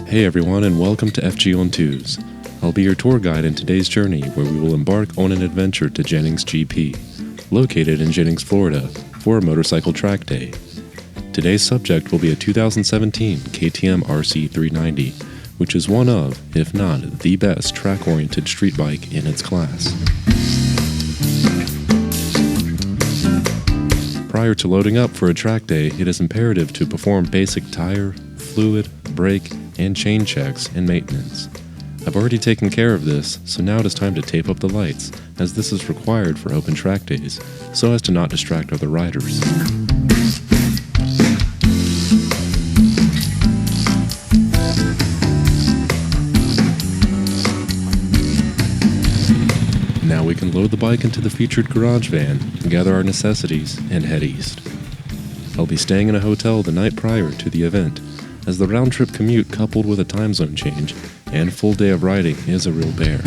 Hey everyone, and welcome to FG on 2s. I'll be your tour guide in today's journey, where we will embark on an adventure to Jennings GP, located in Jennings, Florida, for a motorcycle track day. Today's subject will be a 2017 KTM RC390, which is one of, if not the best track-oriented street bike in its class. Prior to loading up for a track day, it is imperative to perform basic tire, fluid, brake, and chain checks and maintenance. I've already taken care of this, so now it is time to tape up the lights, as this is required for open track days, so as to not distract other riders. Now we can load the bike into the featured garage van, gather our necessities, and head east. I'll be staying in a hotel the night prior to the event, as the round-trip commute coupled with a time zone change and full day of riding is a real bear.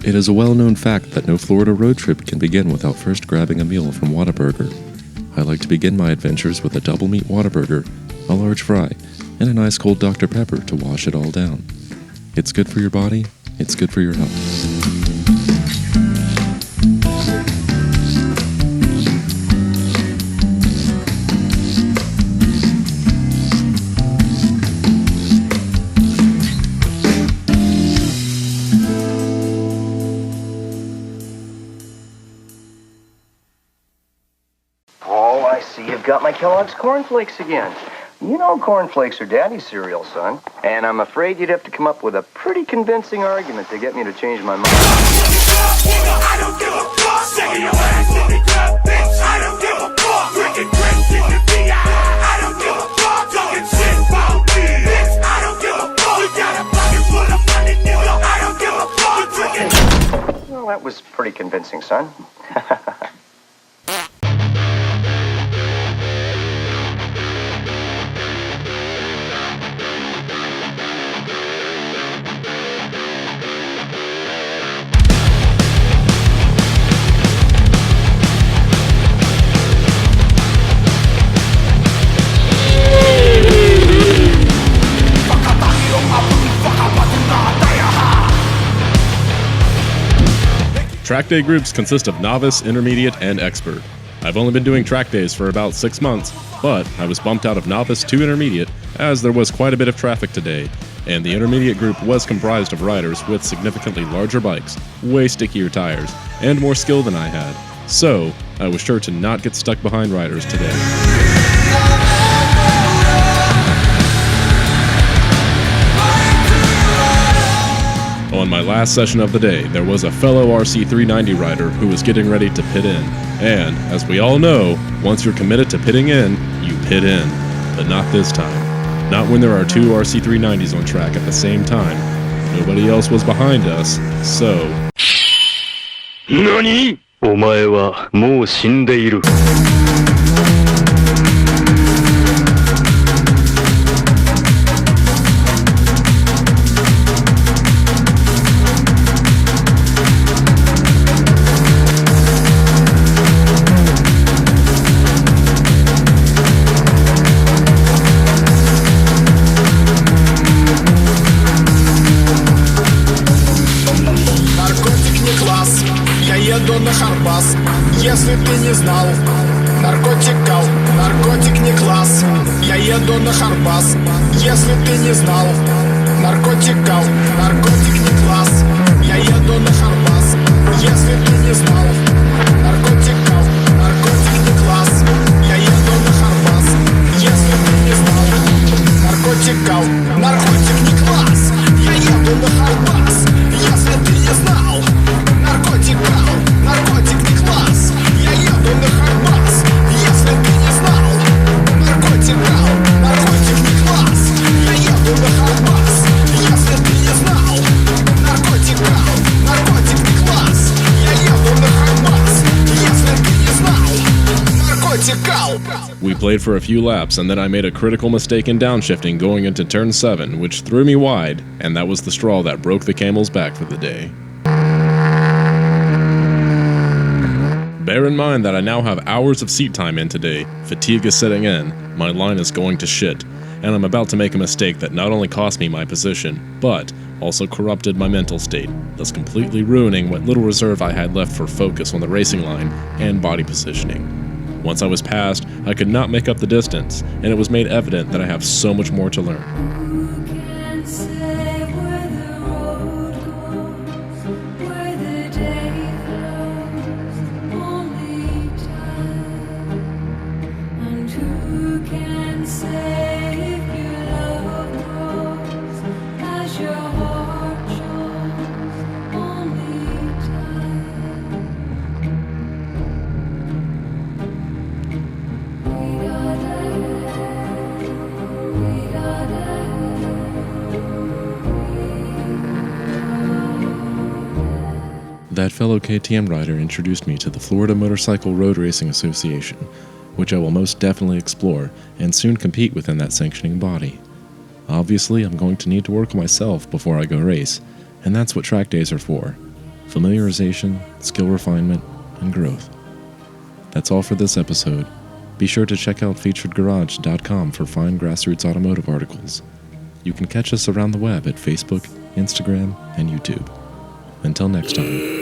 It is a well-known fact that no Florida road trip can begin without first grabbing a meal from Whataburger. I like to begin my adventures with a double meat Whataburger, a large fry, and a nice cold Dr. Pepper to wash it all down. It's good for your body, it's good for your health. I see you've got my Kellogg's cornflakes again. You know cornflakes are daddy's cereal, son. And I'm afraid you'd have to come up with a pretty convincing argument to get me to change my mind. I don't give a fuck. Shaking your ass in the club, bitch. I don't give a fuck. Drinking drinks in the VI. I don't give a fuck. Talking shit about me, bitch. I don't give a fuck. You got a pocket full of money, nigga. I don't give a fuck. You're drinking. Well, that was pretty convincing, son. Track day groups consist of novice, intermediate, and expert. I've only been doing track days for about 6 months, but I was bumped out of novice to intermediate as there was quite a bit of traffic today, and the intermediate group was comprised of riders with significantly larger bikes, way stickier tires, and more skill than I had. So, I was sure to not get stuck behind riders today. On my last session of the day, there was a fellow RC390 rider who was getting ready to pit in. And, as we all know, once you're committed to pitting in, you pit in. But not this time. Not when there are two RC390s on track at the same time. Nobody else was behind us, so... NANI?! お前はもう死んでいる。Если ты не знал, наркотик не класс. Я еду на Харбас. Если ты не знал, наркотик не класс. Я еду на Харбас. Если ты не знал, наркотик не класс. Я еду на Харбас. Если ты не знал, наркотик не класс. Я еду на Харбас. Если ты не знал, наркотик не класс. Я еду на Харбас. Если ты не знал, наркотик не класс. Я еду на Харбас. Если ты не знал, наркотик не класс. Я еду на Харбас. Если ты не знал, наркотикал. We played for a few laps, and then I made a critical mistake in downshifting going into turn 7, which threw me wide, and that was the straw that broke the camel's back for the day. Bear in mind that I now have hours of seat time in today, fatigue is setting in, my line is going to shit, and I'm about to make a mistake that not only cost me my position, but also corrupted my mental state, thus completely ruining what little reserve I had left for focus on the racing line and body positioning. Once I was passed, I could not make up the distance, and it was made evident that I have so much more to learn. That fellow KTM rider introduced me to the Florida Motorcycle Road Racing Association, which I will most definitely explore and soon compete within that sanctioning body. Obviously, I'm going to need to work on myself before I go race, and that's what track days are for: familiarization, skill refinement, and growth. That's all for this episode. Be sure to check out featuredgarage.com for fine grassroots automotive articles. You can catch us around the web at Facebook, Instagram, and YouTube. Until next time.